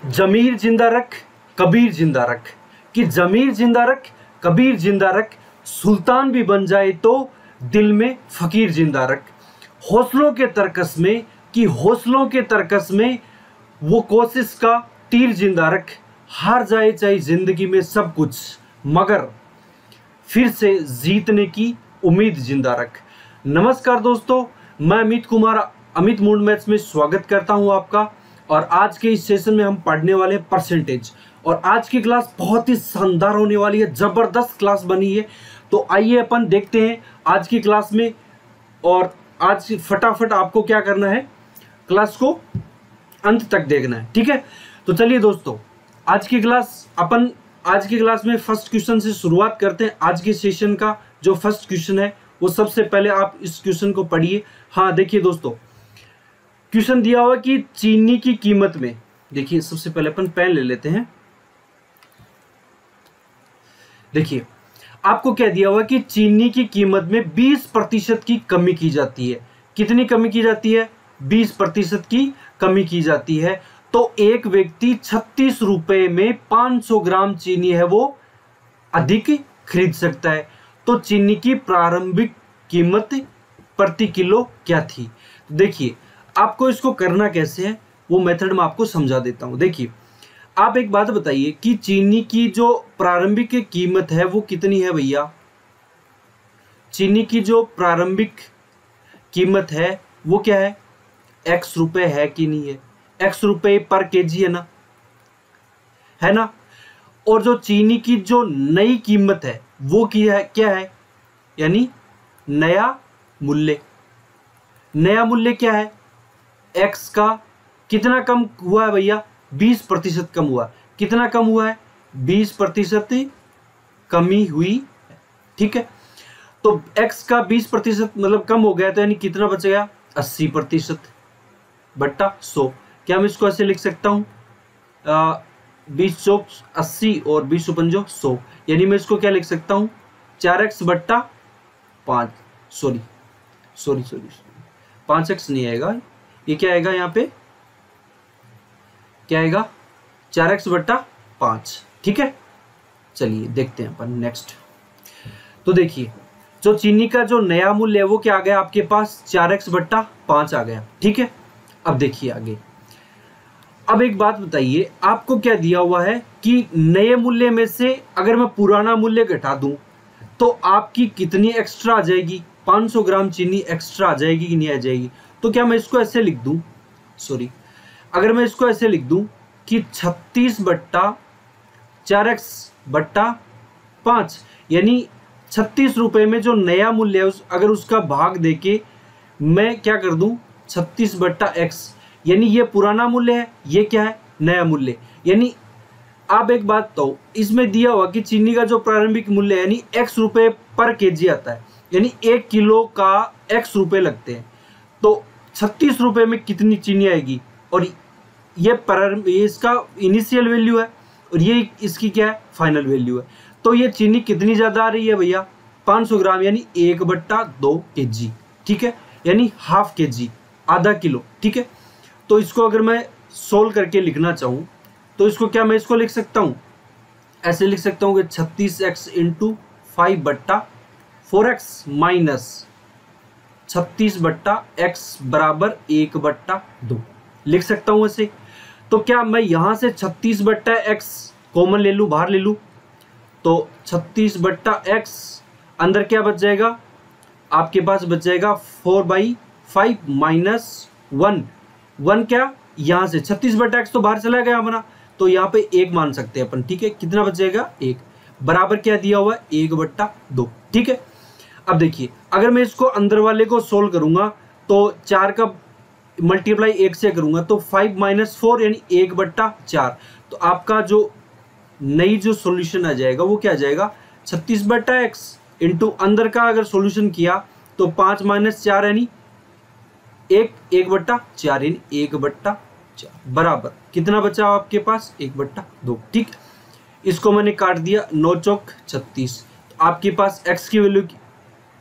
जमीर जिंदा रख कबीर जिंदा रख, कि जमीर जिंदा रख कबीर जिंदा रख, सुल्तान भी बन जाए तो दिल में फकीर जिंदा रख। हौसलों के तरकस में, कि हौसलों के तरकस में वो कोशिश का तीर जिंदा रख। हार जाए चाहे जिंदगी में सब कुछ, मगर फिर से जीतने की उम्मीद जिंदा रख। नमस्कार दोस्तों, मैं अमित कुमार अमित मूड मैथ्स में स्वागत करता हूं आपका। और आज के इस सेशन में हम पढ़ने वाले हैं परसेंटेज। और आज की क्लास बहुत ही शानदार होने वाली है, जबरदस्त क्लास बनी है। तो आइए अपन देखते हैं आज की क्लास में। और आज फटाफट आपको क्या करना है, क्लास को अंत तक देखना है, ठीक है। तो चलिए दोस्तों, आज की क्लास में फर्स्ट क्वेश्चन से शुरुआत करते हैं। आज के सेशन का जो फर्स्ट क्वेश्चन है वो सबसे पहले आप इस क्वेश्चन को पढ़िए। हाँ देखिए दोस्तों, क्वेश्चन दिया हुआ कि चीनी की कीमत में, देखिए सबसे पहले अपन पेन ले लेते हैं। देखिए आपको क्या दिया हुआ कि चीनी की कीमत में 20% की कमी की जाती है। कितनी कमी की जाती है? 20% की कमी की जाती है। तो एक व्यक्ति 36 रुपए में 500 ग्राम चीनी है वो अधिक खरीद सकता है। तो चीनी की प्रारंभिक कीमत प्रति किलो क्या थी? देखिए आपको इसको करना कैसे है वो मेथड में आपको समझा देता हूं। देखिए आप एक बात बताइए कि चीनी की जो प्रारंभिक कीमत है वो कितनी है भैया? चीनी की जो प्रारंभिक कीमत है वो क्या है? x रुपए है कि नहीं है? x रुपए पर केजी है ना। और जो चीनी की जो नई कीमत है वो क्या है? यानी नया मूल्य। नया मूल्य क्या है? x का कितना कम हुआ है भैया? 20% कम हुआ। कितना कम हुआ है? 20% कमी हुई, ठीक है। तो x का 20% मतलब कम हो गया, तो यानी कितना बचेगा? 80% बट्टा 100। क्या मैं इसको ऐसे लिख सकता हूं? 20 चौक 80 और 20 पंजो 100, यानी मैं इसको क्या लिख सकता हूं? 4x बट्टा 5, सॉरी 5x नहीं आएगा, ये क्या आएगा? यहाँ पे क्या आएगा? 4x बट्टा 5, ठीक है। चलिए देखते हैं अपन नेक्स्ट। तो देखिए जो चीनी का जो नया मूल्य है वो क्या आ गया आपके पास? 4x बट्टा 5 आ गया, ठीक है। अब देखिए आगे। अब एक बात बताइए, आपको क्या दिया हुआ है कि नए मूल्य में से अगर मैं पुराना मूल्य घटा दूं तो आपकी कितनी एक्स्ट्रा आ जाएगी? 500 ग्राम चीनी एक्स्ट्रा आ जाएगी कि नहीं आ जाएगी? तो क्या मैं इसको ऐसे लिख दूं, अगर मैं इसको ऐसे लिख दूं कि 36 बट्टा 4x बट्टा 5, यानी 36 रुपए में जो नया मूल्य है अगर उसका भाग देके मैं क्या कर दूं? 36 बट्टा x, यानी ये पुराना मूल्य है, ये क्या है? नया मूल्य। यानी आप एक बात तो इसमें दिया हुआ कि चीनी का जो प्रारंभिक मूल्य है यानी x रुपए पर केजी आता है, यानी 1 किलो का x रुपए लगते हैं। तो 36 रुपए में कितनी चीनी आएगी? और ये इसका इनिशियल वैल्यू है और ये इसकी क्या है? फाइनल वैल्यू है। तो ये चीनी कितनी ज्यादा आ रही है भैया? 500 ग्राम, यानी 1/2 केजी, ठीक है, यानी हाफ केजी, आधा किलो, ठीक है। तो इसको अगर मैं सोल्व करके लिखना चाहूं तो इसको क्या मैं इसको लिख सकता हूं? ऐसे लिख सकता हूं कि 36x into 5/4x minus 36/x बराबर 1/2 लिख सकता हूं ऐसे। तो क्या मैं यहां से 36/x कॉमन ले लूं, बाहर ले लूं? तो 36/x अंदर क्या बच जाएगा आपके पास? बच जाएगा 4/5 माइनस 1 क्या यहां से 36/x तो बाहर चला गया अपना, तो यहाँ पे 1 मान सकते हैं अपन, ठीक है। कितना बच जाएगा? 1 बराबर क्या दिया हुआ है? 1/2, ठीक है। अब देखिए अगर मैं इसको अंदर वाले को सोल्व करूंगा तो 4 का मल्टीप्लाई 1 से करूंगा तो 5 माइनस 4 यानी 1/4। तो आपका जो नई जो सॉल्यूशन आ जाएगा वो क्या आ जाएगा? 36/x इंटू अंदर का अगर सॉल्यूशन किया तो 5 माइनस 4 यानी 1/4 यानी 1/4 बराबर कितना बचा आपके पास? 1/2, ठीक। इसको मैंने काट दिया, 9 चौक 36। तो आपके पास x की वैल्यू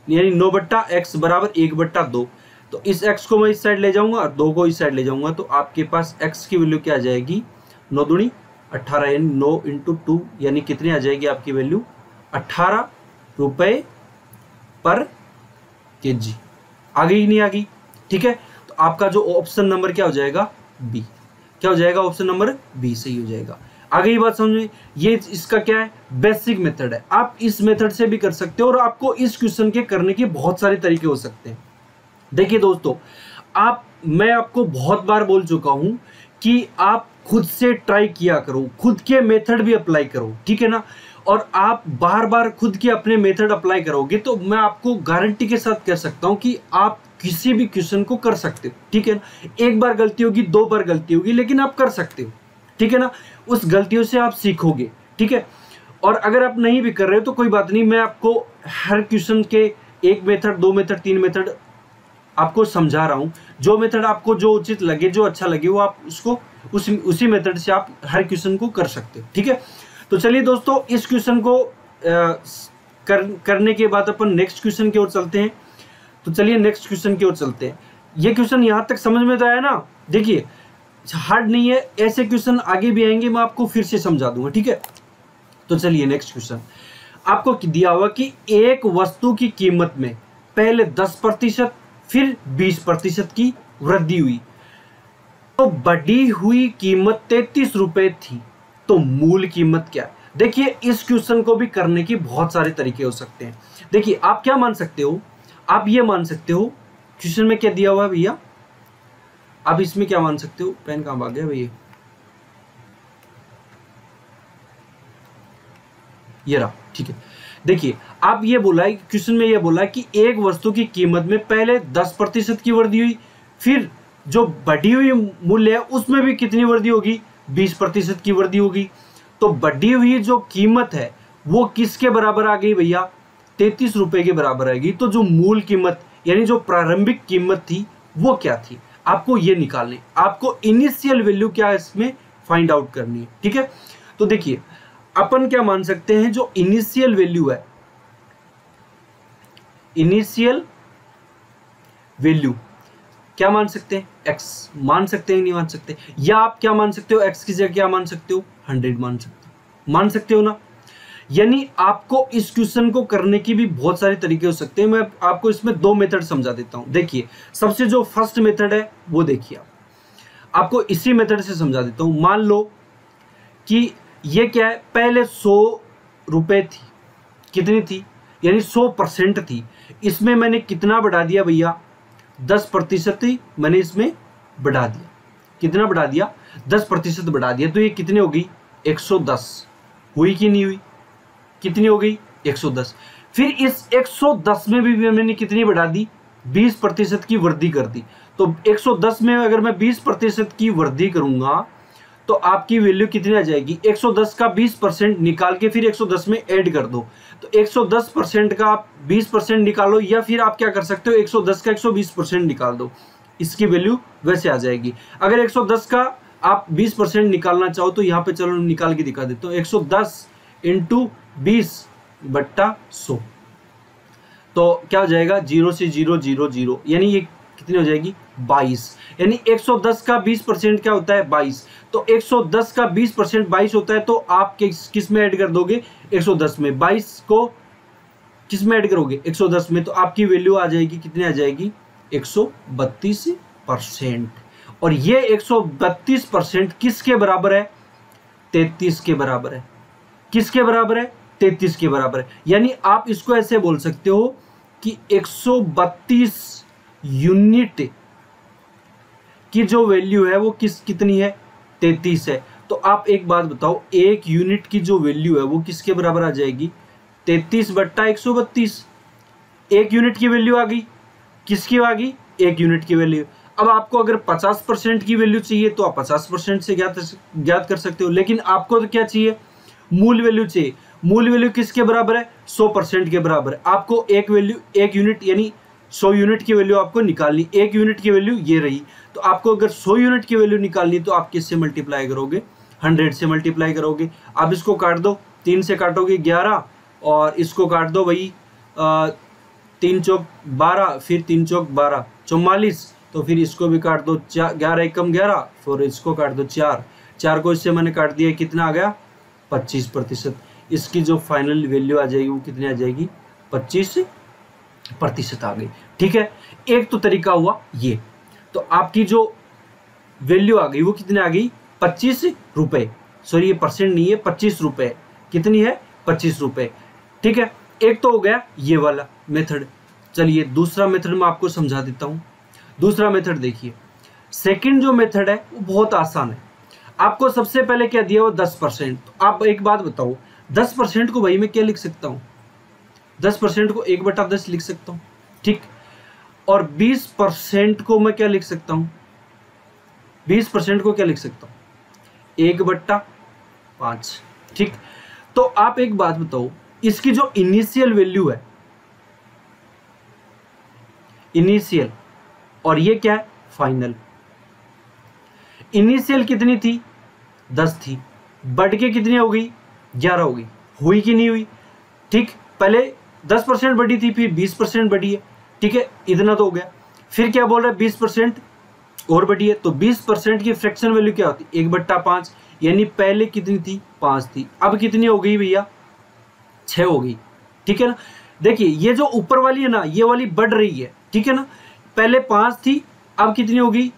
यानी 9/x बराबर 1/2। तो इस x को मैं इस साइड ले जाऊंगा और 2 को इस साइड ले जाऊंगा तो आपके पास x की वैल्यू क्या आ जाएगी? 9 दूनी 18 यानी 9 इंटू 2 यानी कितनी आ जाएगी आपकी वैल्यू 18 रुपए पर केजी। आ गई नहीं आ गई? ठीक है, तो आपका जो ऑप्शन नंबर क्या हो जाएगा बी। क्या हो जाएगा? ऑप्शन नंबर बी सही हो जाएगा। आ गई बात समझ में? ये इसका क्या है? बेसिक मेथड है। आप इस मेथड से भी कर सकते हो और आपको इस क्वेश्चन के करने के बहुत सारे तरीके हो सकते हैं। देखिए दोस्तों, मैं आपको बहुत बार बोल चुका हूं कि आप खुद से ट्राई किया करो, खुद के मेथड भी अप्लाई करो, ठीक है ना। और आप बार बार खुद के अपने मेथड अप्लाई करोगे तो मैं आपको गारंटी के साथ कह सकता हूं कि आप किसी भी क्वेश्चन को कर सकते हो, ठीक है ना। एक बार गलती होगी, 2 बार गलती होगी, लेकिन आप कर सकते हो, ठीक है ना। उस गलतियों से आप सीखोगे, ठीक है। और अगर आप नहीं भी कर रहे हो तो कोई बात नहीं, मैं आपको हर क्वेश्चन के 1 मेथड, 2 मेथड, 3 मेथड आपको समझा रहा हूं। जो मेथड आपको जो उचित लगे, जो अच्छा लगे, वो आप उसको उसी मेथड से आप हर क्वेश्चन को कर सकते हो, ठीक है। तो चलिए दोस्तों, इस क्वेश्चन को करने के बाद अपन नेक्स्ट क्वेश्चन की ओर चलते हैं। तो चलिए नेक्स्ट क्वेश्चन की ओर चलते हैं। ये क्वेश्चन यहां तक समझ में तो आया ना? देखिए हार्ड नहीं है, ऐसे क्वेश्चन आगे भी आएंगे, मैं आपको फिर से समझा दूंगा, ठीक है। तो चलिए नेक्स्ट क्वेश्चन आपको दिया हुआ कि एक वस्तु की कीमत में पहले 10% फिर 20% की वृद्धि हुई, तो बढ़ी हुई कीमत 33 रुपए थी, तो मूल कीमत क्या है? देखिए इस क्वेश्चन को भी करने के बहुत सारे तरीके हो सकते हैं। देखिए आप क्या मान सकते हो, आप ये मान सकते हो, क्वेश्चन में क्या दिया हुआ है भैया, आप इसमें क्या मान सकते हो, पेन कहां भाग गया भैया, ये रहा, ठीक है। देखिए आप ये बोला है, क्वेश्चन में ये बोला है कि एक वस्तु की कीमत में पहले 10% की वृद्धि हुई, फिर जो बढ़ी हुई मूल्य है उसमें भी कितनी वृद्धि होगी? 20% की वृद्धि होगी। तो बढ़ी हुई जो कीमत है वो किसके बराबर आ गई भैया? 33 रुपए के बराबर आएगी। तो जो मूल कीमत यानी जो प्रारंभिक कीमत थी वो क्या थी? आपको ये निकालनी, आपको इनिशियल वैल्यू क्या इसमें फाइंड आउट करनी है, ठीक है। तो देखिए अपन क्या मान सकते हैं, जो इनिशियल वैल्यू है, इनिशियल वैल्यू क्या मान सकते हैं? x मान सकते हैं, नहीं मान सकते? या आप क्या मान सकते हो, x की जगह क्या मान सकते हो? 100 मान सकते हो ना। यानी आपको इस क्वेश्चन को करने की भी बहुत सारे तरीके हो सकते हैं। मैं आपको इसमें 2 मेथड समझा देता हूं। देखिए सबसे जो फर्स्ट मेथड है वो देखिए, आपको इसी मेथड से समझा देता हूं। मान लो कि ये क्या है, पहले 100 रुपए थी, कितनी थी? यानी 100% थी। इसमें मैंने कितना बढ़ा दिया भैया? 10% ही मैंने इसमें बढ़ा दिया। कितना बढ़ा दिया? 10% बढ़ा दिया। तो ये कितनी हो गई? 110। हुई कि नहीं हुई? कितनी हो गई? 110। फिर इस 110 में भी मैंने कितनी बढ़ा दी? 20% की वृद्धि कर दी। तो 110 में अगर मैं 20% की वृद्धि करूंगा तो आपकी वैल्यू कितनी आ जाएगी? 110 का 20% निकाल के फिर 110 में ऐड कर दो। तो 110% का आप 20% निकालो, या फिर आप क्या कर सकते हो, 110 का 120% निकाल दो, इसकी वैल्यू वैसे आ जाएगी। अगर 110 का आप 20% निकालना चाहो तो यहाँ पे चलो निकाल के दिखा देता हूँ। 110 इंटू 20/100 तो क्या हो जाएगा? 0 से 0 0 0, यानी ये कितनी हो जाएगी? 22। यानी 110 का 20% क्या होता है? 22। तो 110 का 20% 22 होता है। तो आप किस में ऐड कर दोगे? 110 में। 22 को किस में ऐड करोगे? 110 में। तो आपकी वैल्यू आ जाएगी, कितनी आ जाएगी? 132%। और ये 132% किसके बराबर है? 33 के बराबर है। किसके बराबर है? 33 के बराबर है। यानी आप इसको ऐसे बोल सकते हो कि 132 यूनिट की जो वैल्यू है वो कितनी है? 33 है। तो आप एक बात बताओ, एक यूनिट की जो वैल्यू है वो किसके बराबर आ जाएगी? 33/132। एक यूनिट की वैल्यू आ गई। किसकी आ गई? एक यूनिट की वैल्यू। अब आपको अगर 50% की वैल्यू चाहिए तो आप 50% से ज्ञात कर सकते हो, लेकिन आपको तो क्या चाहिए? मूल वैल्यू चाहिए। मूल वैल्यू किसके बराबर है? 100% के बराबर है। आपको एक यूनिट यानी 100 यूनिट की वैल्यू आपको निकालनी। एक यूनिट की वैल्यू ये रही। तो आपको अगर 100 यूनिट की वैल्यू निकालनी तो आप किससे मल्टीप्लाई करोगे? 100 से मल्टीप्लाई करोगे। आप इसको काट दो, 3 से काटोगे 11, और इसको काट दो भाई 3 चौक 12, फिर 3 चौक 12 44, तो फिर इसको भी काट दो, 11 एकम 11, फिर इसको काट दो 4 4 को इससे मैंने काट दिया, कितना आ गया 25%। इसकी जो फाइनल वैल्यू आ जाएगी वो कितनी आ जाएगी 25% आ गई। ठीक है, एक तो तरीका हुआ ये। तो आपकी जो वैल्यू आ गई वो कितनी आ गई 25 रुपए, सॉरी ये परसेंट नहीं है 25 रुपए, कितनी है 25 रुपए। ठीक है, एक तो हो गया ये वाला मेथड। चलिए दूसरा मेथड मैं आपको समझा देता हूं। दूसरा मेथड देखिए, सेकंड जो मेथड है वो बहुत आसान है। आपको सबसे पहले क्या दिया वो 10%। तो आप एक बात बताओ, 10% को भाई मैं क्या लिख सकता हूं, 10% को 1/10 लिख सकता हूं। ठीक, और 20% को मैं क्या लिख सकता हूं, 20% को क्या लिख सकता हूं 1/5। ठीक, तो आप एक बात बताओ, इसकी जो इनिशियल वैल्यू है, इनिशियल, और ये क्या है फाइनल। इनिशियल कितनी थी 10 थी, बढ़ के कितनी हो गई 11 हो गई, हुई कि नहीं हुई। ठीक, पहले 10% बढ़ी थी, फिर 20% बढ़ी है। ठीक है, इतना तो हो गया। फिर क्या बोल रहा है 20% और बढ़ी है, तो 20% की फ्रैक्शन वैल्यू क्या होती है 1/5, यानी पहले कितनी थी 5 थी, अब कितनी हो गई भैया 6 हो गई। ठीक है ना, देखिए ये जो ऊपर वाली है ना, ये वाली बढ़ रही है। ठीक है ना, पहले 5 थी, अब कितनी हो गई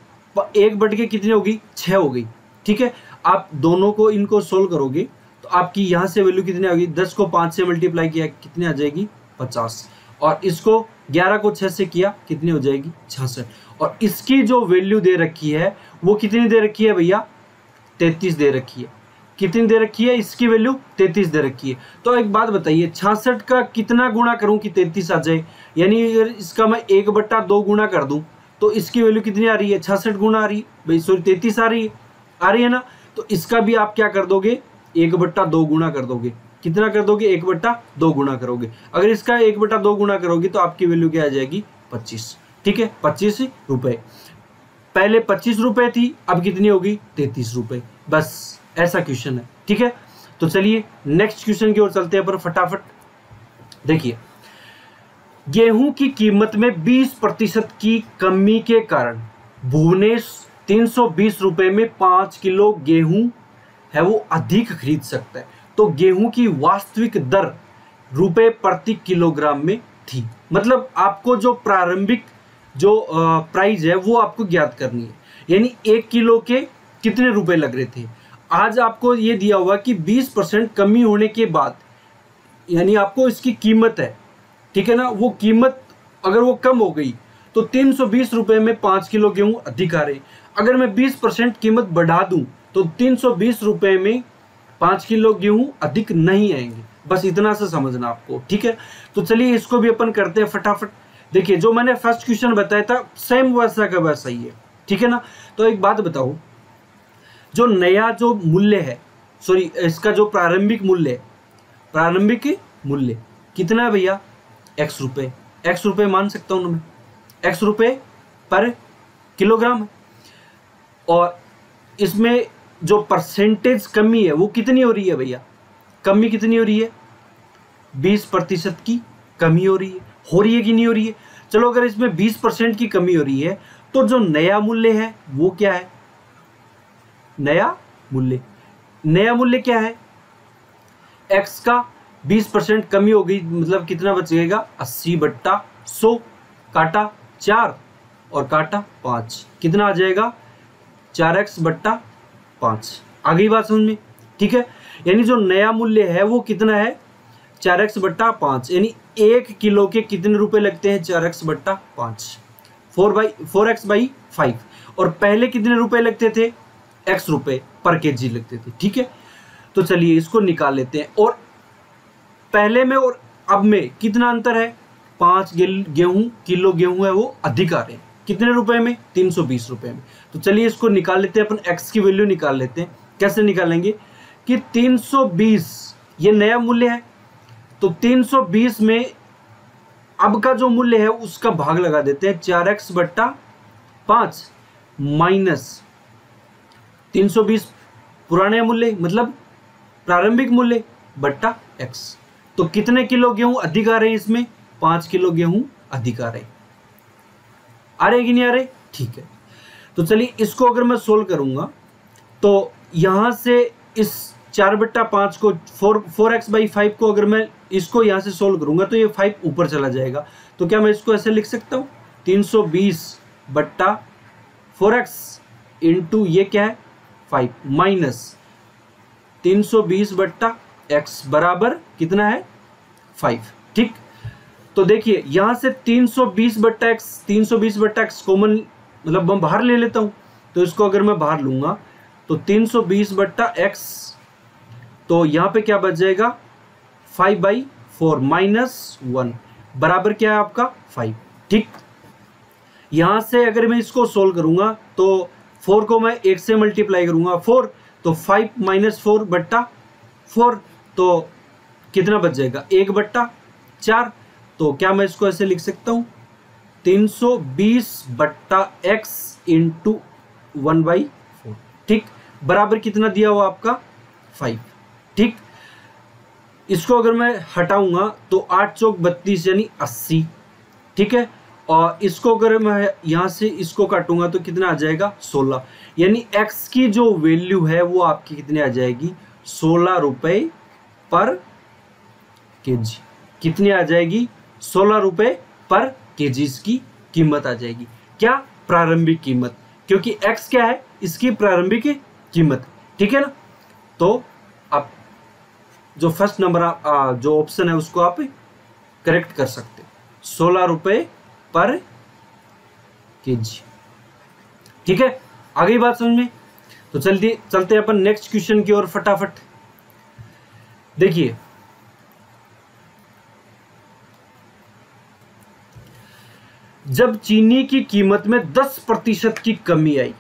1 बढ़ के कितनी हो गई 6 हो गई। ठीक है, आप दोनों को इनको सोल्व करोगे तो आपकी यहां से वैल्यू कितनी आ गई, 10 को 5 से मल्टीप्लाई किया कितनी आ जाएगी 50, और इसको 11 को 6 से किया कितनी हो जाएगी 66। और इसकी जो वैल्यू दे रखी है वो कितनी दे रखी है भैया 33 दे रखी है। कितनी दे रखी है, इसकी वैल्यू 33 दे रखी है। तो एक बात बताइए, 66 का कितना गुणा करूं कि 33 आ जाए, यानी अगर इसका मैं 1/2 गुणा कर दूं तो इसकी वैल्यू कितनी आ रही है 66 गुना आ रही है भाई, सॉरी 33 आ रही है ना। तो इसका भी आप क्या कर दोगे 1/2 गुणा कर दोगे, कितना कर दोगे 1/2 गुणा करोगे। अगर इसका 1/2 गुणा करोगे तो आपकी वैल्यू क्या आ जाएगी 25। ठीक है, 25 रुपए, पहले 25 रुपए थी, अब कितनी होगी 33 रुपए। बस ऐसा क्वेश्चन है। ठीक है, तो चलिए नेक्स्ट क्वेश्चन की ओर चलते हैं पर फटाफट। देखिए, गेहूं की कीमत में 20% की कमी के कारण भुवनेश 320 रुपए में 5 किलो गेहूं है वो अधिक खरीद सकता है। तो गेहूं की वास्तविक दर रुपए प्रति किलोग्राम में थी। मतलब आपको जो प्रारंभिक जो प्राइस है वो आपको ज्ञात करनी है, यानी 1 किलो के कितने रुपए लग रहे थे। आज आपको ये दिया हुआ कि 20% कमी होने के बाद, यानी आपको इसकी कीमत है, ठीक है ना, वो कीमत अगर वो कम हो गई तो 320 रुपए में 5 किलो गेहूं अधिक आ रहे। अगर मैं 20% कीमत बढ़ा दूं तो 320 रुपए में 5 किलो गेहूं अधिक नहीं आएंगे। बस इतना सा समझना आपको। ठीक है, तो चलिए इसको भी अपन करते हैं फटाफट। देखिए, जो मैंने फर्स्ट क्वेश्चन बताया था सेम वैसा का वैसा ही है। ठीक है ना, तो एक बात बताओ, जो नया जो मूल्य है, सॉरी इसका जो प्रारंभिक मूल्य है, प्रारंभिक मूल्य कितना है भैया x रुपए, x रुपए मान सकता हूं मैं, x रुपए पर किलोग्राम है। और इसमें जो परसेंटेज कमी है वो कितनी हो रही है भैया, कमी कितनी हो रही है 20% की कमी हो रही है कि नहीं हो रही है। चलो अगर इसमें 20% की कमी हो रही है तो जो नया मूल्य है वो क्या है, नया मूल्य क्या है, x का 20% कमी हो गई, मतलब कितना बचेगा 80/100, काटा 4 और काटा 5, कितना आ जाएगा 4x/5। आ गई बात समझ में। ठीक है, यानी जो नया मूल्य है वो कितना है 4x/5, यानी 1 किलो के कितने रुपए लगते हैं 4x/5, 4x/5। और पहले कितने रुपए लगते थे x रुपए पर केजी लगते थे। ठीक है, तो चलिए इसको निकाल लेते हैं। और पहले में और अब में कितना अंतर है, 5 किलो गेहूं है वो अधिक आ रहे हैं, कितने रुपए में 320 रुपए में। तो चलिए इसको निकाल लेते हैं, अपन x की वैल्यू निकाल लेते हैं। कैसे निकालेंगे कि 320 ये नया मूल्य है, तो 320 में अब का जो मूल्य है उसका भाग लगा देते हैं, 4x/5 माइनस 320 पुराने मूल्य मतलब प्रारंभिक मूल्य बट्टा x। तो कितने किलो गेहूं अधिक आ रहे हैं इसमें, 5 किलो गेहूं अधिक आ रहे कि नहीं आ रहे। ठीक है, तो चलिए इसको अगर मैं सोल्व करूंगा तो यहाँ से इस 4/5 को 4x/5 को अगर मैं इसको यहाँ से सोल्व करूंगा तो ये 5 ऊपर चला जाएगा। तो क्या मैं इसको ऐसे लिख सकता हूँ 320/4x इंटू ये क्या है 5 माइनस 320/x बराबर कितना है 5। ठीक, तो देखिए यहाँ से 320/x कॉमन मतलब मैं बाहर ले लेता हूँ, तो इसको अगर मैं बाहर लूंगा तो 320/x, तो यहाँ पे क्या बच जाएगा 5/4 माइनस 1 बराबर क्या है आपका 5। ठीक, यहाँ से अगर मैं इसको सोल्व करूंगा तो 4 को मैं 1 से मल्टीप्लाई करूंगा 4, तो 5 माइनस 4/4, तो कितना बच जाएगा 1/4। तो क्या मैं इसको ऐसे लिख सकता हूँ 320/x इंटू 1/4। ठीक, बराबर कितना दिया हुआ आपका 5। ठीक, इसको अगर मैं हटाऊंगा तो 8 चौक 32 यानी 80। ठीक है, और इसको अगर मैं यहां से इसको काटूंगा तो कितना आ जाएगा 16, यानी x की जो वैल्यू है वो आपकी कितनी आ जाएगी 16 रुपए पर केजी। कितनी आ जाएगी 16 रुपए पर केजी इसकी कीमत आ जाएगी। क्या प्रारंभिक कीमत, क्योंकि x क्या है इसकी प्रारंभिक कीमत। ठीक है ना, तो आप जो फर्स्ट नंबर जो ऑप्शन है उसको आप करेक्ट कर सकते, 16 रुपए पर केजी। ठीक है, आ गई बात समझ में। तो चलते अपन नेक्स्ट क्वेश्चन की ओर फटाफट। देखिए जब चीनी की कीमत में 10% की कमी आई,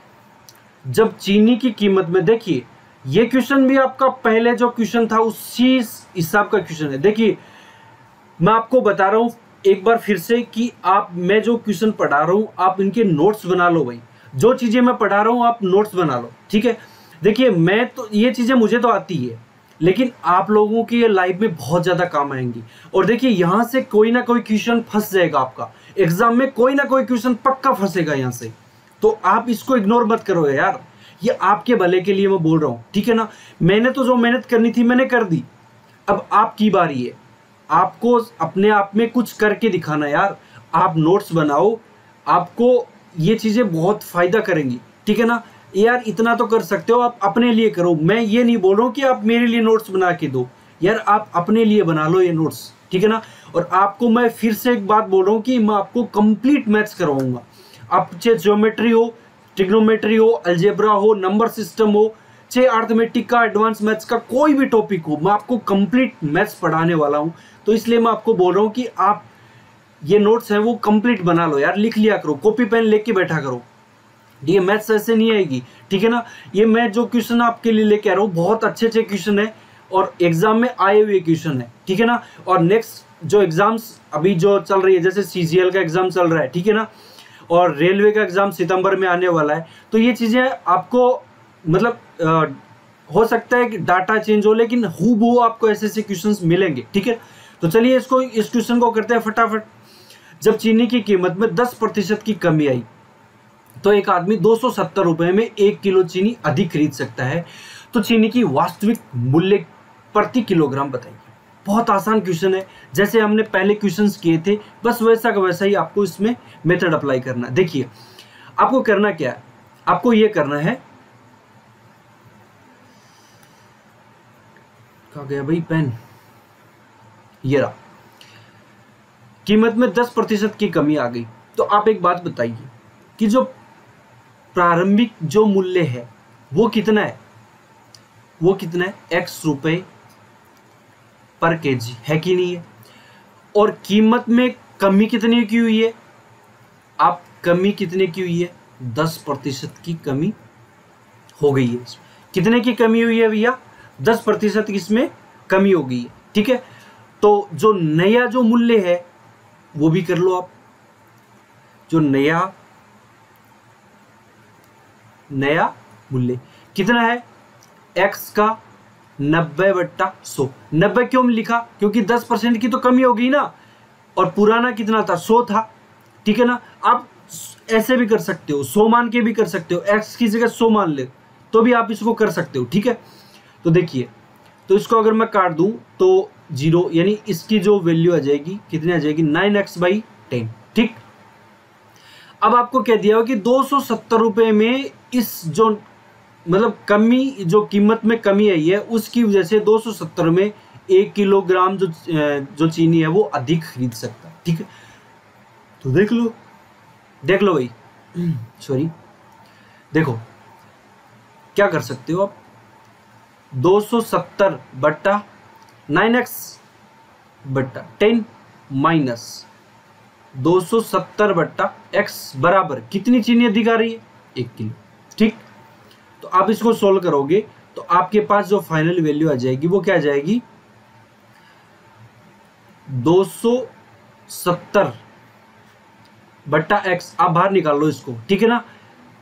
जब चीनी की कीमत में, देखिए ये क्वेश्चन भी आपका पहले जो क्वेश्चन था उसी हिसाब का क्वेश्चन है। देखिए मैं आपको बता रहा हूं एक बार फिर से कि मैं जो क्वेश्चन पढ़ा रहा हूं आप इनके नोट्स बना लो भाई, जो चीजें मैं पढ़ा रहा हूं आप नोट्स बना लो। ठीक है, देखिए मैं तो ये चीजें मुझे तो आती है, लेकिन आप लोगों की ये लाइफ में बहुत ज्यादा काम आएंगी। और देखिए यहां से कोई ना कोई क्वेश्चन फंस जाएगा, आपका एग्जाम में कोई ना कोई क्वेश्चन पक्का फंसेगा यहां से, तो आप इसको इग्नोर मत करो यार, ये आपके भले के लिए मैं बोल रहा हूं। ठीक है ना, मैंने तो जो मेहनत करनी थी मैंने कर दी, अब आपकी बारी है, आपको अपने आप में कुछ करके दिखाना यार। आप नोट्स बनाओ, आपको ये चीजें बहुत फायदा करेंगी। ठीक है ना यार, इतना तो कर सकते हो, आप अपने लिए करो। मैं ये नहीं बोल रहा हूँ कि आप मेरे लिए नोट्स बना के दो यार, आप अपने लिए बना लो ये नोट्स। ठीक है ना, और आपको मैं फिर से एक बात बोल रहा हूँ कि मैं आपको कंप्लीट मैथ्स करवाऊंगा। आप चाहे ज्योमेट्री हो, ट्रिग्नोमेट्री हो, अलजेब्रा हो, नंबर सिस्टम हो, चाहे अर्थमेटिक का, एडवांस मैथ्स का कोई भी टॉपिक हो, मैं आपको कंप्लीट मैथ्स पढ़ाने वाला हूँ। तो इसलिए मैं आपको बोल रहा हूँ कि आप ये नोट्स हैं वो कंप्लीट बना लो यार, लिख लिया करो, कॉपी पेन लेके बैठा करो। ये मैथ्स ऐसे नहीं आएगी। ठीक है ना, ये मैं जो क्वेश्चन आपके लिए लेके आ रहा हूँ बहुत अच्छे अच्छे क्वेश्चन है और एग्जाम में आए हुए क्वेश्चन है। ठीक है ना, और नेक्स्ट जो एग्जाम्स अभी जो चल रही है, जैसे CGL का एग्जाम चल रहा है, ठीक है ना, और रेलवे का एग्जाम सितंबर में आने वाला है, तो ये चीजें आपको मतलब हो सकता है कि डाटा चेंज हो, लेकिन हूबहू आपको ऐसे ऐसे क्वेश्चंस मिलेंगे। ठीक है, तो चलिए इस क्वेश्चन को करते हैं फटाफट। जब चीनी की कीमत में 10% की कमी आई तो एक आदमी 270 रुपए में 1 किलो चीनी अधिक खरीद सकता है, तो चीनी की वास्तविक मूल्य प्रति किलोग्राम बताइए। बहुत आसान क्वेश्चन है, जैसे हमने पहले क्वेश्चंस किए थे बस वैसा का वैसा ही आपको इसमें मेथड अप्लाई करना है। देखिए आपको करना क्या है, आपको ये करना है, कहाँ गया भाई पेन, ये रहा। कीमत में 10% की कमी आ गई, तो आप एक बात बताइए कि जो प्रारंभिक जो मूल्य है वो कितना है, वो कितना है x रुपए पर केजी है कि नहीं है, और कीमत में कमी कितने की हुई है, आप कमी कितने की हुई है 10% की कमी हो गई है। कितने की कमी हुई है भैया 10% इसमें कमी हो गई है। ठीक है, तो जो नया जो मूल्य है वो भी कर लो आप, जो नया मूल्य कितना है x का 90/100। 90 क्यों लिखा, क्योंकि 10% की तो कमी हो गई ना, और पुराना कितना था 100 था। ठीक है ना, आप ऐसे भी कर सकते हो, 100 मान के भी कर सकते हो, x की जगह 100 मान ले तो भी आप इसको कर सकते हो, ठीक है। तो देखिए, तो इसको अगर मैं काट दूं तो 0, यानी इसकी जो वैल्यू आ जाएगी कितनी आ जाएगी 9x/10, ठीक। अब आपको कह दिया हो कि 270 रुपये में इस जो मतलब कमी, जो कीमत में कमी आई है उसकी वजह से 270 में 1 किलोग्राम जो चीनी है वो अधिक खरीद सकता है, ठीक है। तो देख लो भाई, सॉरी, देखो क्या कर सकते हो आप, 270 बट्टा 9x/10 माइनस 270 बट्टा x बराबर कितनी चीनी अधिक आ रही है, 1 किलो, ठीक। तो आप इसको सोल्व करोगे तो आपके पास जो फाइनल वैल्यू आ जाएगी वो क्या आ जाएगी, 270 बट्टा x। आप बाहर निकाल लो इसको, ठीक है ना।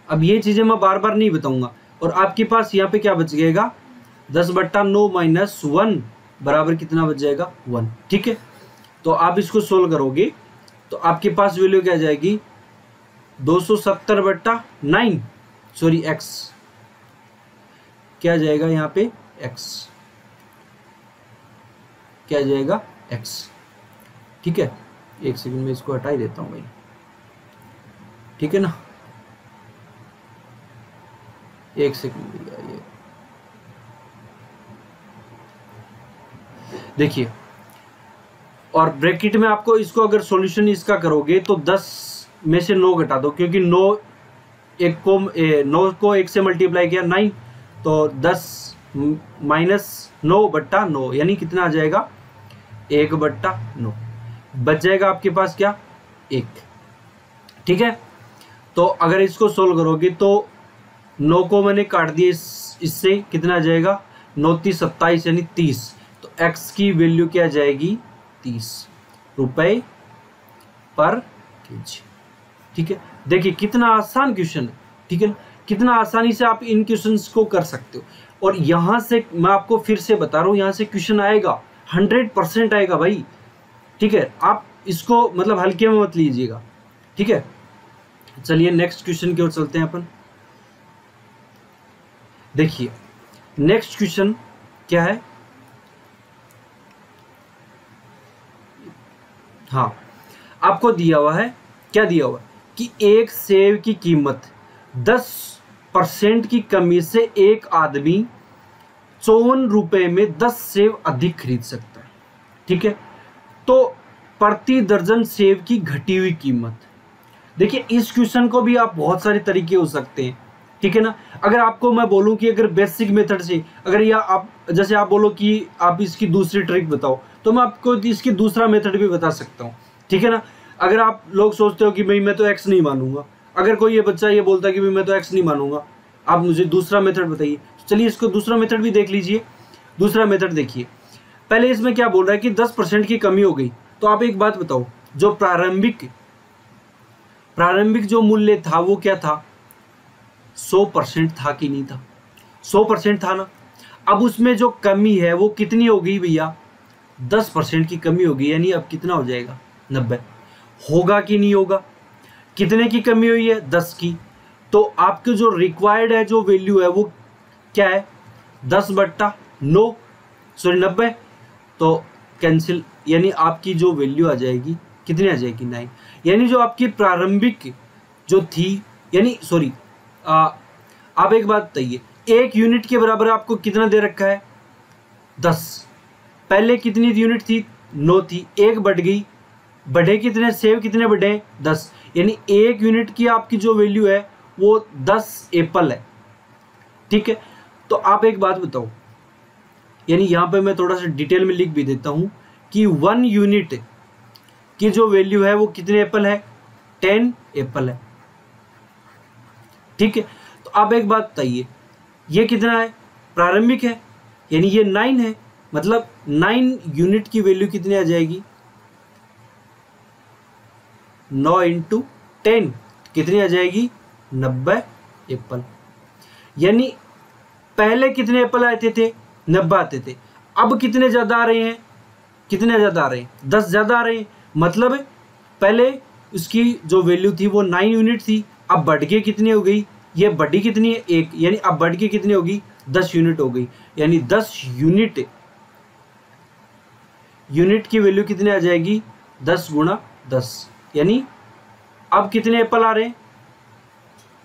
अब ये चीजें मैं बार बार नहीं बताऊंगा। और आपके पास यहाँ पे क्या बच जाएगा, 10/9 माइनस 1 बराबर कितना बच जाएगा, 1, ठीक है। तो आप इसको सोल्व करोगे तो आपके पास वैल्यू क्या आ जाएगी, 270/9, सॉरी x, क्या जाएगा यहाँ पे x, क्या जाएगा x, ठीक है। एक सेकंड में इसको हटा ही देता हूं भाई, ठीक है ना, एक सेकंड भैया। ये देखिए, और ब्रैकेट में आपको इसको अगर सॉल्यूशन इसका करोगे तो 10 में से 9 घटा दो, क्योंकि 9 को 1 से मल्टीप्लाई किया 9, तो 10 माइनस 9/9 यानी कितना आ जाएगा, 1/9 बच जाएगा आपके पास क्या, 1, ठीक है। तो अगर इसको सोल्व करोगे तो 9 को मैंने काट दिया इससे, कितना आ जाएगा, 9 × 27 यानी 30। तो x की वैल्यू क्या जाएगी, 30 रुपए पर केजी, ठीक है। देखिए कितना आसान क्वेश्चन है, ठीक है ना, कितना आसानी से आप इन क्वेश्चंस को कर सकते हो। और यहां से मैं आपको फिर से बता रहा हूं, यहां से क्वेश्चन आएगा, 100% आएगा भाई, ठीक है। आप इसको मतलब हल्के में मत लीजिएगा, ठीक है। चलिए नेक्स्ट क्वेश्चन की ओर चलते हैं अपन। देखिए नेक्स्ट क्वेश्चन क्या है, हाँ आपको दिया हुआ है, क्या दिया हुआ है कि एक सेब की कीमत 10% की कमी से एक आदमी 54 रुपए में 10 सेब अधिक खरीद सकता है, ठीक है। तो प्रति दर्जन सेब की घटी हुई कीमत। देखिए इस क्वेश्चन को भी आप बहुत सारे तरीके हो सकते हैं, ठीक है ना। अगर आपको मैं बोलूं कि अगर बेसिक मेथड से, अगर या आप जैसे आप बोलो कि आप इसकी दूसरी ट्रिक बताओ, तो मैं आपको इसकी दूसरा मेथड भी बता सकता हूं, ठीक है ना। अगर आप लोग सोचते हो कि भाई मैं तो एक्स नहीं मानूंगा, अगर कोई ये बच्चा ये बोलता है कि भाई मैं तो एक्स नहीं मानूंगा, आप मुझे दूसरा मेथड बताइए। चलिए इसको दूसरा मेथड भी देख लीजिए। दूसरा मेथड देखिए, पहले इसमें क्या बोल रहा है कि 10% की कमी हो गई। तो आप एक बात बताओ, जो प्रारंभिक जो मूल्य था वो क्या था, 100% था कि नहीं था, 100% था ना। अब उसमें जो कमी है वो कितनी हो गई भैया, 10% की कमी हो गई, यानी अब कितना हो जाएगा, 90। होगा कि नहीं होगा, कितने की कमी हुई है, 10 की। तो आपके जो रिक्वायर्ड है, जो वैल्यू है वो क्या है, 10/9, सॉरी 90। तो कैंसिल, यानी आपकी जो वैल्यू आ जाएगी कितनी आ जाएगी, 9। यानी जो आपकी प्रारंभिक जो थी, यानी सॉरी आप एक बात बताइए, 1 यूनिट के बराबर आपको कितना दे रखा है, 10। पहले कितनी यूनिट थी, 9 थी, 1 बढ़ गई, बढ़े कितने, सेब कितने बढ़े, 10। यानी 1 यूनिट की आपकी जो वैल्यू है वो 10 एप्पल है, ठीक है। तो आप एक बात बताओ, यानी यहाँ पे मैं थोड़ा सा डिटेल में लिख भी देता हूँ कि 1 यूनिट की जो वैल्यू है वो कितने एप्पल है, 10 एप्पल है, ठीक है। तो आप एक बात बताइए, ये कितना है, प्रारंभिक है, यानी ये 9 है, मतलब 9 यूनिट की वैल्यू कितनी आ जाएगी, 9 × 10 कितनी आ जाएगी, 90 एप्पल। यानी पहले कितने एप्पल आते थे, 90 आते थे। अब कितने ज़्यादा आ रहे हैं, कितने ज़्यादा आ रहे हैं, 10 ज़्यादा आ रहे हैं। मतलब पहले उसकी जो वैल्यू थी वो 9 यूनिट थी, अब बढ़ के कितनी हो गई, ये बड़ी कितनी है 1, यानी अब बढ़ के कितनी होगी 10 यूनिट हो गई, यानी 10 यूनिट की वैल्यू कितनी आ जाएगी 10 गुणा 10, यानी अब कितने एप्पल आ रहे हैं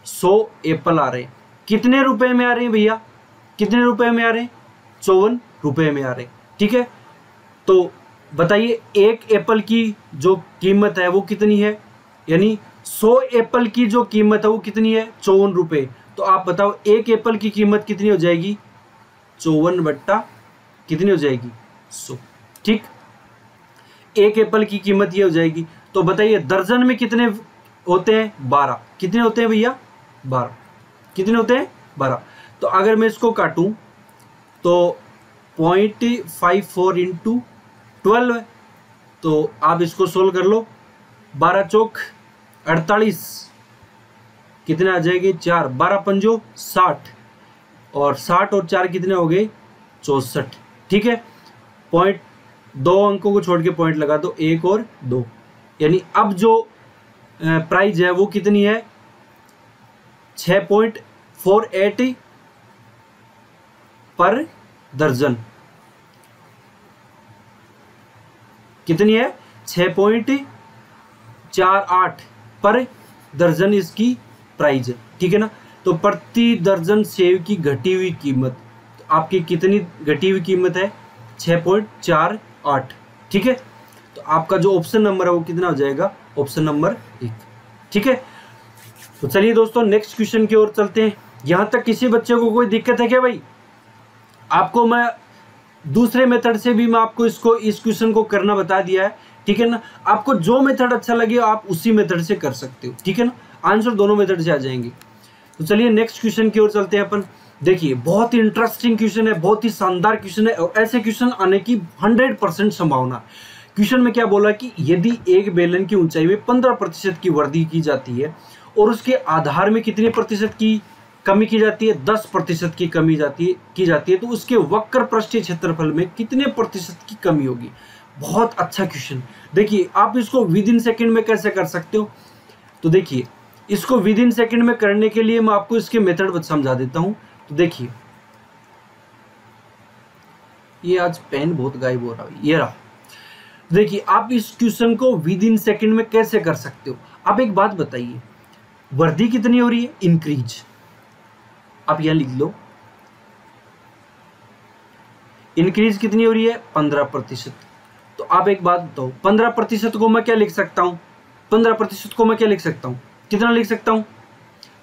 100 एप्पल आ रहे हैं। कितने रुपए में आ रहे हैं भैया, कितने रुपए में आ रहे हैं 54 रुपए में आ रहे हैं। ठीक है, तो बताइए एक एप्पल की जो कीमत है वो कितनी है, यानी 100 एप्पल की जो कीमत है वो कितनी है 54 रुपए। तो आप बताओ एक एप्पल की कीमत कितनी हो जाएगी 54 बट्टा कितनी हो जाएगी 100। ठीक, एक एप्पल की कीमत ये हो जाएगी। तो बताइए दर्जन में कितने होते हैं 12, कितने होते हैं भैया 12, कितने होते हैं 12। तो अगर मैं इसको काटूं तो 0.54 इंटू 12 है, तो आप इसको सोल्व कर लो, 12 चौक 48, कितने आ जाएंगे 4, 12 पंजो 60, और 60 और 4 कितने हो गए 64। ठीक है, पॉइंट 2 अंकों को छोड़ के पॉइंट लगा दो 1 और 2, यानी अब जो प्राइस है वो कितनी है 6.48 पर दर्जन, कितनी है 6.48 पर दर्जन इसकी प्राइस है। ठीक है ना, तो प्रति दर्जन सेव की घटी हुई कीमत, तो आपकी कितनी घटी हुई कीमत है 6.48। ठीक है, तो आपका जो ऑप्शन नंबर है वो कितना हो जाएगा ऑप्शन नंबर 1। ठीक है, तो चलिए दोस्तों नेक्स्ट क्वेश्चन की ओर चलते हैं। यहां तक किसी बच्चे को कोई दिक्कत है क्या भाई? आपको मैं दूसरे मेथड से भी मैं आपको इस क्वेश्चन को करना बता दिया है। ठीक है ना, आपको जो मेथड अच्छा लगे आप उसी मेथड से कर सकते हो। ठीक है ना, आंसर दोनों मेथड से आ जाएंगे। तो चलिए नेक्स्ट क्वेश्चन की ओर चलते हैं अपन। देखिए बहुत ही इंटरेस्टिंग क्वेश्चन है, बहुत ही शानदार क्वेश्चन है, और ऐसे क्वेश्चन आने की 100% संभावना। क्वेश्चन में क्या बोला कि यदि एक बेलन की ऊंचाई में 15% की वृद्धि की जाती है और उसके आधार में कितने प्रतिशत की कमी की जाती है 10% की कमी की जाती है, तो उसके वक्र पृष्ठीय क्षेत्रफल में कितने प्रतिशत की कमी होगी। बहुत अच्छा क्वेश्चन। देखिए आप इसको विद इन सेकेंड में कैसे कर सकते हो, तो देखिए इसको विद इन सेकेंड में करने के लिए मैं आपको इसके मेथड समझा देता हूं। तो देखिए ये आज पेन बहुत गायब हो रहा है, ये रहा। देखिए आप इस क्वेश्चन को विद इन सेकेंड में कैसे कर सकते हो। आप एक बात बताइए, वृद्धि कितनी हो रही है इंक्रीज, आप यहां लिख लो इंक्रीज कितनी हो रही है 15%। तो आप एक बात बताओ 15% को मैं क्या लिख सकता हूं, 15% को मैं क्या लिख सकता हूं, कितना लिख सकता हूं।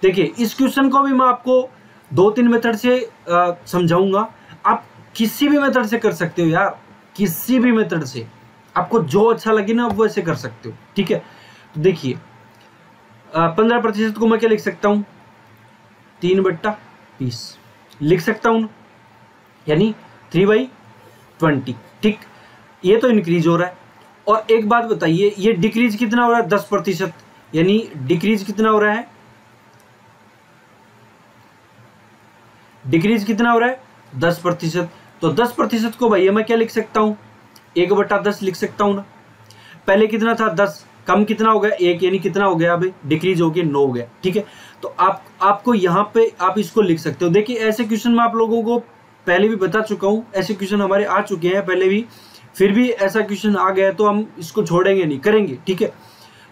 देखिए इस क्वेश्चन को भी मैं आपको 2-3 मेथड से समझाऊंगा, आप किसी भी मेथड से कर सकते हो यार, किसी भी मेथड से आपको जो अच्छा लगे ना आप वैसे कर सकते हो। ठीक है, तो देखिए 15% को मैं क्या लिख सकता हूं 3/20 लिख सकता हूं, यानी 3/20। ठीक, ये तो इंक्रीज हो रहा है। और एक बात बताइए ये डिक्रीज कितना हो रहा है 10%, यानी डिक्रीज कितना हो रहा है, डिक्रीज कितना हो रहा है 10%। तो 10% को भैया मैं क्या लिख सकता हूं 1/10 लिख सकता हूं ना। पहले कितना था 10, कम कितना हो गया 1, यानी कितना हो गया अभी डिक्रीज हो गया 9 हो गया। ठीक है, तो आपको यहाँ पे आप इसको लिख सकते हो। देखिए ऐसे क्वेश्चन मैं आप लोगों को पहले भी बता चुका हूँ, ऐसे क्वेश्चन हमारे आ चुके हैं पहले भी, फिर भी ऐसा क्वेश्चन आ गया तो हम इसको छोड़ेंगे नहीं, करेंगे। ठीक है,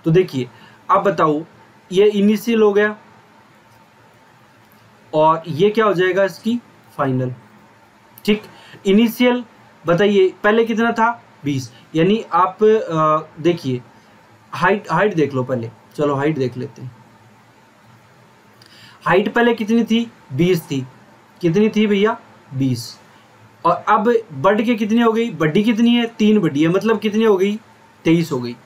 तो देखिए आप बताओ ये इनिशियल हो गया और ये क्या हो जाएगा इसकी फाइनल। ठीक, इनिशियल बताइए पहले कितना था 20, यानी आप देखिए हाइट देख लो पहले, चलो हाइट देख लेते हैं। हाइट पहले कितनी थी 20 थी, कितनी थी भैया 20, और अब बढ़ के कितनी हो गई, बड़ी कितनी है 3 बड़ी है, मतलब कितनी हो गई 23 हो गई।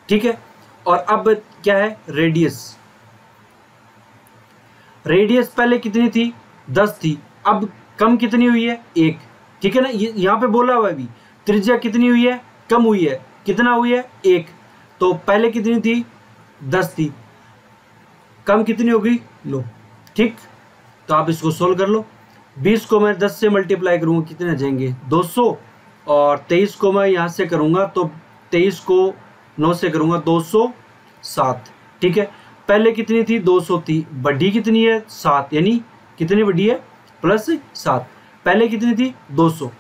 ठीक है, और अब क्या है रेडियस, रेडियस पहले कितनी थी 10 थी, अब कम कितनी हुई है 1। ठीक है ना, ये यहाँ पे बोला हुआ है अभी त्रिज्या कितनी हुई है कम हुई है, कितना हुई है 1। तो पहले कितनी थी 10 थी, कम कितनी हो गई 9। ठीक, तो आप इसको सोल्व कर लो। 20 को मैं 10 से मल्टीप्लाई करूंगा कितने आ जाएंगे 200, और 23 को मैं यहाँ से करूंगा तो 23 को 9 से करूंगा 207। ठीक है, पहले कितनी थी 200 थी, बढ़ी कितनी है 7, यानी कितनी बढ़ी है +7। पहले कितनी थी 200।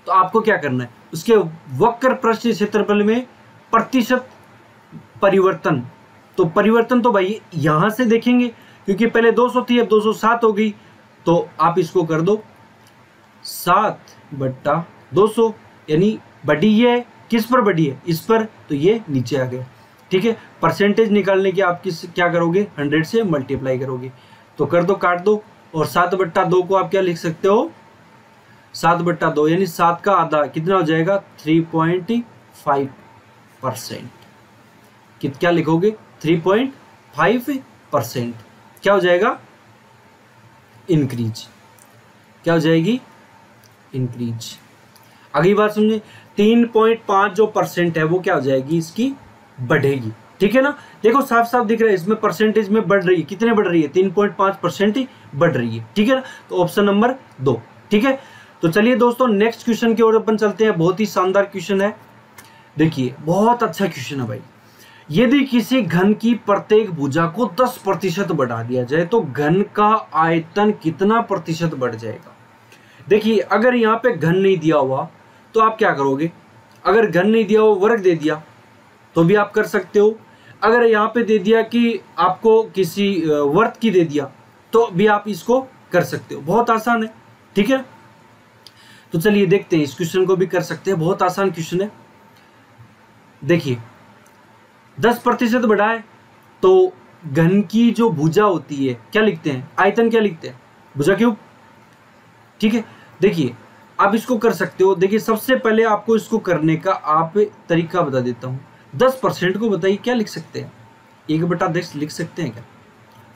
तो आपको क्या करना है, उसके वक्र पृष्ठ क्षेत्रफल में प्रतिशत परिवर्तन। तो परिवर्तन तो भाई यहां से देखेंगे, क्योंकि पहले 200 थी अब 207 हो गई। तो आप इसको कर दो 7/200, यानी बढ़ी ये किस पर बढ़ी है, इस पर, तो ये नीचे आ गया। ठीक है, परसेंटेज निकालने के आप क्या करोगे, 100 से मल्टीप्लाई करोगे। तो कर दो, काट दो, और 7/2 को आप क्या लिख सकते हो, 7/2 यानी 7 का आधा कितना हो जाएगा 3.5%। क्या लिखोगे 3.5%। क्या हो जाएगा इंक्रीज, क्या हो जाएगी इंक्रीज। अगली बात समझे, 3.5 जो परसेंट है वो क्या हो जाएगी इसकी, बढ़ेगी। ठीक है ना, देखो साफ साफ दिख रहा है इसमें परसेंटेज में बढ़ रही है, कितने बढ़ रही है 3.5% ही बढ़ रही है। ठीक है ना, तो ऑप्शन नंबर 2। ठीक है, तो चलिए दोस्तों नेक्स्ट क्वेश्चन की ओर अपन चलते हैं। बहुत ही शानदार क्वेश्चन है, देखिए बहुत अच्छा क्वेश्चन है भाई। यदि किसी घन की प्रत्येक भुजा को 10% बढ़ा दिया जाए तो घन का आयतन कितना प्रतिशत बढ़ जाएगा। देखिए अगर यहाँ पे घन नहीं दिया हुआ तो आप क्या करोगे, अगर घन नहीं दिया हुआ वर्ग दे दिया तो भी आप कर सकते हो। अगर यहाँ पे दे दिया कि आपको किसी वर्त की दे दिया तो भी आप इसको कर सकते हो, बहुत आसान है। ठीक है, तो चलिए देखते हैं, इस क्वेश्चन को भी कर सकते हैं, बहुत आसान क्वेश्चन है। देखिए 10% बढ़ाए तो घन की जो भुजा होती है क्या लिखते हैं, आयतन क्या लिखते हैं, भुजा क्यूब। ठीक है, देखिए आप इसको कर सकते हो। देखिए सबसे पहले आपको इसको करने का आप तरीका बता देता हूं। 10% को बताइए क्या लिख सकते हैं, 1/10 लिख सकते हैं क्या,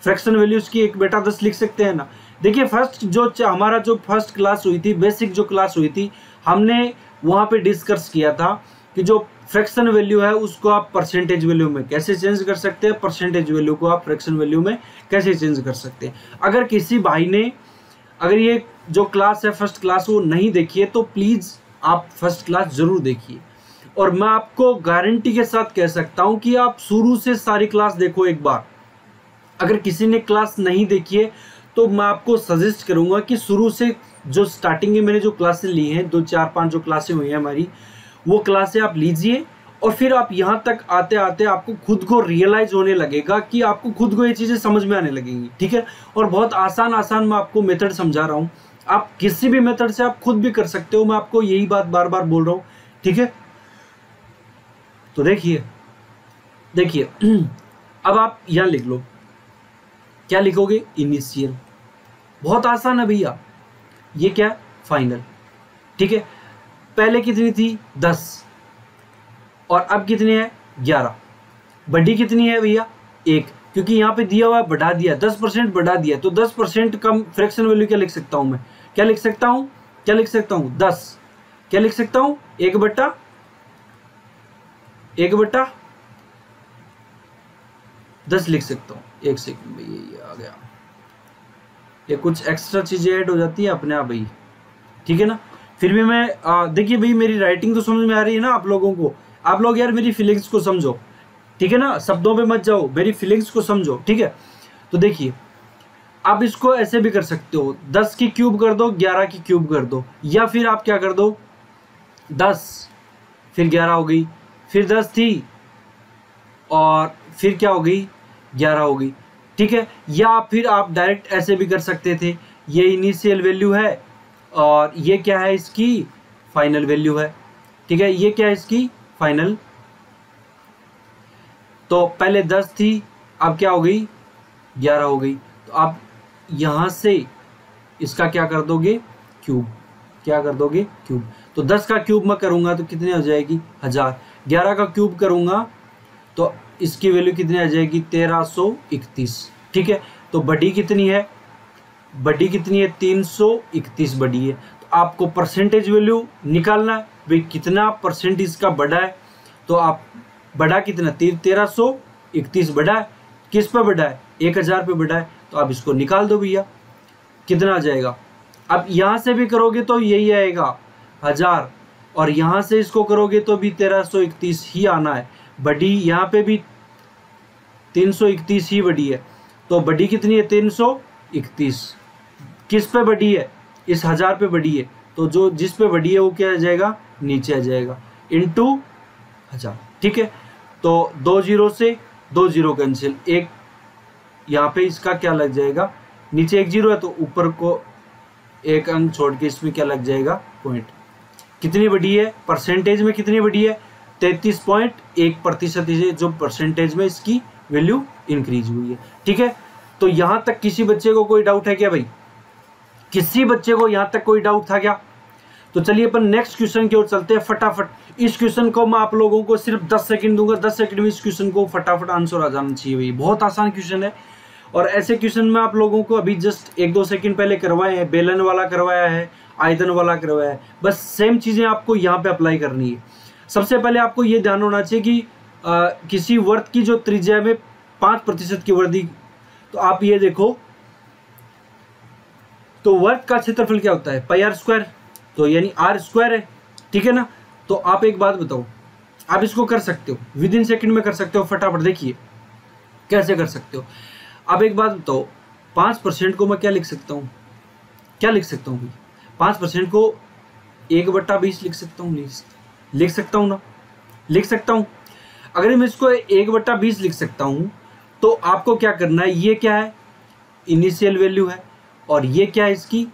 फ्रैक्शन वैल्यूज की 1/10 लिख सकते हैं ना। देखिए फर्स्ट जो हमारा जो फर्स्ट क्लास हुई थी, बेसिक जो क्लास हुई थी, हमने वहां पे डिस्कस किया था कि जो फ्रैक्शन वैल्यू है उसको आप परसेंटेज वैल्यू में कैसे चेंज कर सकते हैं, परसेंटेज वैल्यू को आप फ्रैक्शन वैल्यू में कैसे चेंज कर सकते हैं। अगर किसी भाई ने अगर ये जो क्लास है फर्स्ट क्लास वो नहीं देखी है तो प्लीज आप फर्स्ट क्लास जरूर देखिए। और मैं आपको गारंटी के साथ कह सकता हूं कि आप शुरू से सारी क्लास देखो एक बार। अगर किसी ने क्लास नहीं देखी है तो मैं आपको सजेस्ट करूंगा कि शुरू से जो स्टार्टिंग में मैंने जो क्लासें ली हैं, 2-4-5 जो क्लासें हुई हैं हमारी, वो क्लासें आप लीजिए और फिर आप यहाँ तक आते आते आपको खुद को रियलाइज होने लगेगा कि आपको खुद को ये चीज़ें समझ में आने लगेंगी। ठीक है, और बहुत आसान मैं आपको मेथड समझा रहा हूँ, आप किसी भी मेथड से आप खुद भी कर सकते हो। मैं आपको यही बात बार बार बोल रहा हूँ। ठीक है, तो देखिए अब आप यहाँ लिख लो, क्या लिखोगे, इनिशियल। बहुत आसान है भैया, ये क्या फाइनल। ठीक है, पहले कितनी थी 10 और अब कितनी है 11। बढ़ी कितनी है भैया 1, क्योंकि यहाँ पे दिया हुआ बढ़ा दिया, 10% बढ़ा दिया, तो 10% कम फ्रैक्शन वैल्यू क्या लिख सकता हूँ मैं, क्या लिख सकता हूँ 10। क्या लिख सकता हूँ 1/10 लिख सकता हूँ। एक सेकंड भाई, ये आ गया, ये कुछ एक्स्ट्रा चीजें ऐड हो जाती है अपने आप भाई। ठीक है ना, फिर भी मैं देखिए भाई मेरी राइटिंग तो समझ में आ रही है ना आप लोगों को। आप लोग यार मेरी फीलिंग्स को समझो, ठीक है ना, शब्दों पे मत जाओ, मेरी फीलिंग्स को समझो। ठीक है, तो देखिए आप इसको ऐसे भी कर सकते हो, 10 की क्यूब कर दो, 11 की क्यूब कर दो, या फिर आप क्या कर दो 10 फिर 11 हो गई, फिर 10 थी और फिर क्या हो गई 11 हो गई। ठीक है, या फिर आप डायरेक्ट ऐसे भी कर सकते थे, ये इनिशियल वैल्यू है और ये क्या है इसकी फाइनल वैल्यू है। ठीक है, ये क्या है इसकी फाइनल, तो पहले 10 थी अब क्या हो गई 11 हो गई, तो आप यहां से इसका क्या कर दोगे क्यूब, क्या कर दोगे क्यूब। तो 10 का क्यूब मैं करूंगा तो कितने हो जाएगी 1000, 11 का क्यूब करूंगा तो इसकी वैल्यू कितनी आ जाएगी 1331। ठीक है, तो बढ़ी कितनी है 331 बढ़ी है। तो आपको परसेंटेज वैल्यू निकालना है भाई, कितना परसेंट इसका बढ़ा है, तो आप बढ़ा कितना 1331 बढ़ा है, किस पे बढ़ा है 1000 पे बढ़ा है, तो आप इसको निकाल दो भैया, कितना आ जाएगा। अब यहां से भी करोगे तो यही आएगा 1000 और यहां से इसको करोगे तो भी 1331 ही आना है। बढ़ी यहाँ पे भी 331 ही बड़ी है। तो बड़ी कितनी है 331। किस पे बड़ी है, इस 1000 पे बड़ी है, तो जो जिस पे बड़ी है वो क्या आ जाएगा, नीचे आ जाएगा, इंटू 1000। ठीक है, तो 2 जीरो से 2 जीरो कैंसिल, एक यहाँ पे इसका क्या लग जाएगा, नीचे 1 जीरो है तो ऊपर को एक अंक छोड़ के इसमें क्या लग जाएगा, पॉइंट। कितनी बड़ी है, परसेंटेज में कितनी बड़ी है, 33.1% है, जो परसेंटेज में इसकी वैल्यू इंक्रीज हुई है। ठीक है, तो यहाँ तक किसी बच्चे को कोई डाउट है क्या भाई, किसी बच्चे को यहाँ तक कोई डाउट था क्या? तो चलिए अपन नेक्स्ट क्वेश्चन की ओर चलते हैं फटाफट। इस क्वेश्चन को मैं आप लोगों को सिर्फ 10 सेकंड दूंगा, 10 सेकंड में इस क्वेश्चन को फटाफट आंसर आ जाना चाहिए भाई। बहुत आसान क्वेश्चन है और ऐसे क्वेश्चन में आप लोगों को अभी जस्ट 1-2 सेकंड पहले करवाए हैं, बेलन वाला करवाया है, आयतन वाला करवाया है, बस सेम चीजें आपको यहाँ पे अप्लाई करनी है। सबसे पहले आपको ये ध्यान होना चाहिए कि किसी वर्त की जो त्रिज्या में 5% की वृद्धि, तो आप ये देखो, तो वर्त का क्षेत्रफल क्या होता है, पाई आर स्क्वायर, तो यानी आर स्क्वायर है। ठीक है ना, तो आप एक बात बताओ, आप इसको कर सकते हो विद इन सेकंड में कर सकते हो, फटाफट देखिए कैसे कर सकते हो। अब एक बात बताओ, 5% को मैं क्या लिख सकता हूँ, क्या लिख सकता हूँ, 5% को 1/20 लिख सकता हूँ, लिख सकता हूँ ना, लिख सकता हूँ। अगर मैं इसको 1/20 लिख सकता हूँ तो आपको क्या करना है, ये क्या है, इनिशियल वैल्यू है, और ये क्या है, इसकी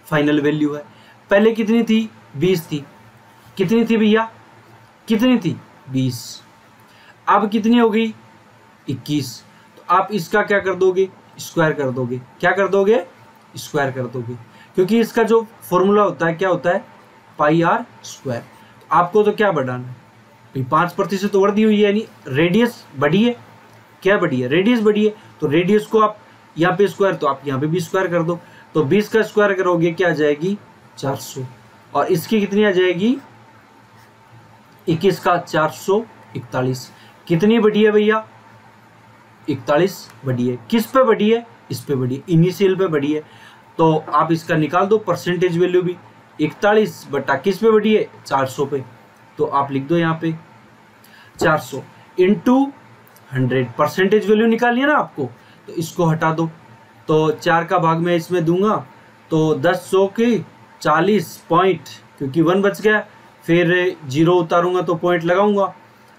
फाइनल वैल्यू है। पहले कितनी थी, 20 थी, कितनी थी भैया, कितनी थी, 20, अब कितनी हो गई, 21। तो आप इसका क्या कर दोगे, स्क्वायर कर दोगे, क्या कर दोगे, स्क्वायर कर दोगे, क्योंकि इसका जो फॉर्मूला होता है क्या होता है, पाई आर स्क्वायर। आपको तो क्या बढ़ाना है, 5% तो वृद्धि हुई है, यानी रेडियस बढ़ी है, क्या बढ़ी है, रेडियस बढ़ी है, तो रेडियस को आप यहाँ पे स्क्वायर, तो आप यहाँ पे भी स्क्वायर कर दो, तो 20 का स्क्वायर करोगे क्या आ जाएगी, 400, और इसकी कितनी आ जाएगी, 21 का 441। कितनी बढ़ी है भैया, 41 बढ़ी है। किस पे बढ़ी है, इस पे बढ़ी है, इनिशियल पे बढ़ी है। तो आप इसका निकाल दो परसेंटेज वैल्यू भी, 41 बटा किस पे बढ़ी है, 400 पे, तो आप लिख दो यहाँ पे 400 इंटू 100, परसेंटेज वैल्यू निकालनी है ना आपको, तो इसको हटा दो, तो 4 का भाग मैं इसमें दूंगा, तो 10 100 के 40 पॉइंट, क्योंकि 1 बच गया, फिर 0 उतारूंगा तो पॉइंट लगाऊंगा,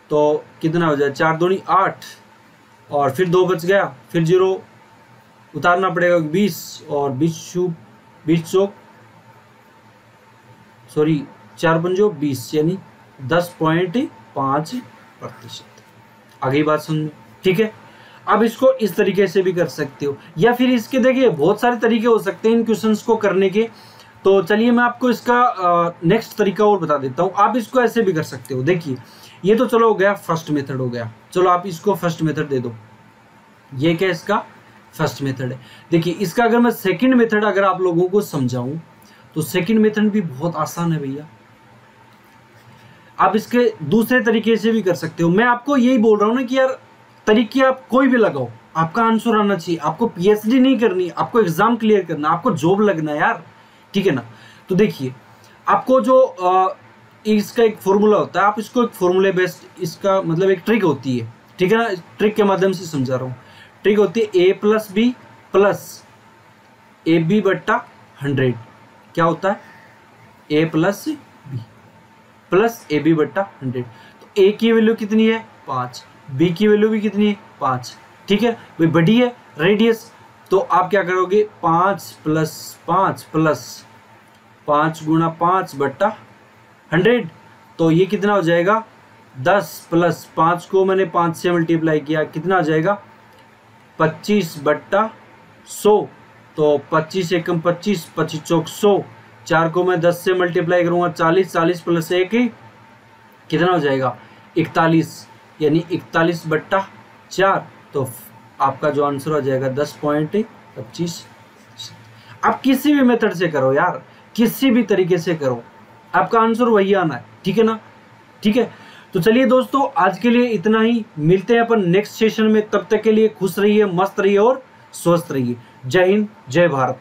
तो कितना हो जाए, 4 दूनी 8, और फिर 2 बच गया, फिर 0 उतारना पड़ेगा, 20, और 4 पंजो 20, यानी 10.5%। आगे बात समझ में, ठीक है। अब इसको इस तरीके से भी कर सकते हो, या फिर इसके देखिए बहुत सारे तरीके हो सकते हैं इन क्वेश्चंस को करने के। तो चलिए मैं आपको इसका नेक्स्ट तरीका और बता देता हूँ। आप इसको ऐसे भी कर सकते हो, देखिए ये तो चलो हो गया, फर्स्ट मेथड हो गया, चलो आप इसको फर्स्ट मेथड दे दो, ये क्या इसका फर्स्ट मेथड है। देखिए इसका अगर मैं सेकंड मेथड अगर आप लोगों को समझाऊं तो सेकंड मेथड भी बहुत आसान है भैया, आप इसके दूसरे तरीके से भी कर सकते हो। मैं आपको यही बोल रहा हूं ना कि यार तरीके आप कोई भी लगाओ, आपका आंसर आना चाहिए। आपको पीएचडी नहीं करनी, आपको एग्जाम क्लियर करना, आपको जॉब लगना है यार, ठीक है ना। तो देखिए आपको जो इसका एक फॉर्मूला होता है, आप इसको एक फॉर्मूले बेस्ड, इसका मतलब एक ट्रिक होती है, ठीक है ना, ट्रिक के माध्यम से समझा रहा हूँ। ट्रिक होती है a + b + ab बट्टा 100, क्या होता है, a + b + ab बट्टा 100। तो a की वैल्यू कितनी है, 5, b की वैल्यू भी कितनी है, 5, ठीक है भाई, बड़ी है रेडियस। तो आप क्या करोगे, 5 + 5 + 5 × 5 बट्टा 100, तो ये कितना हो जाएगा, 10 + 5 को मैंने 5 से मल्टीप्लाई किया, कितना आ जाएगा, 25 बट्टा 100, तो 25 एकम 25, 25 चौक 100, 4 को मैं 10 से मल्टीप्लाई करूंगा, 40, 40 + 1 कितना हो जाएगा, 41, यानी 41 बट्टा 4, तो आपका जो आंसर हो जाएगा 10.25। आप किसी भी मेथड से करो यार, किसी भी तरीके से करो, आपका आंसर वही आना है, ठीक है ना, ठीक है। तो चलिए दोस्तों आज के लिए इतना ही, मिलते हैं अपन नेक्स्ट सेशन में, तब तक के लिए खुश रहिए, मस्त रहिए और स्वस्थ रहिए। जय हिंद, जय भारत।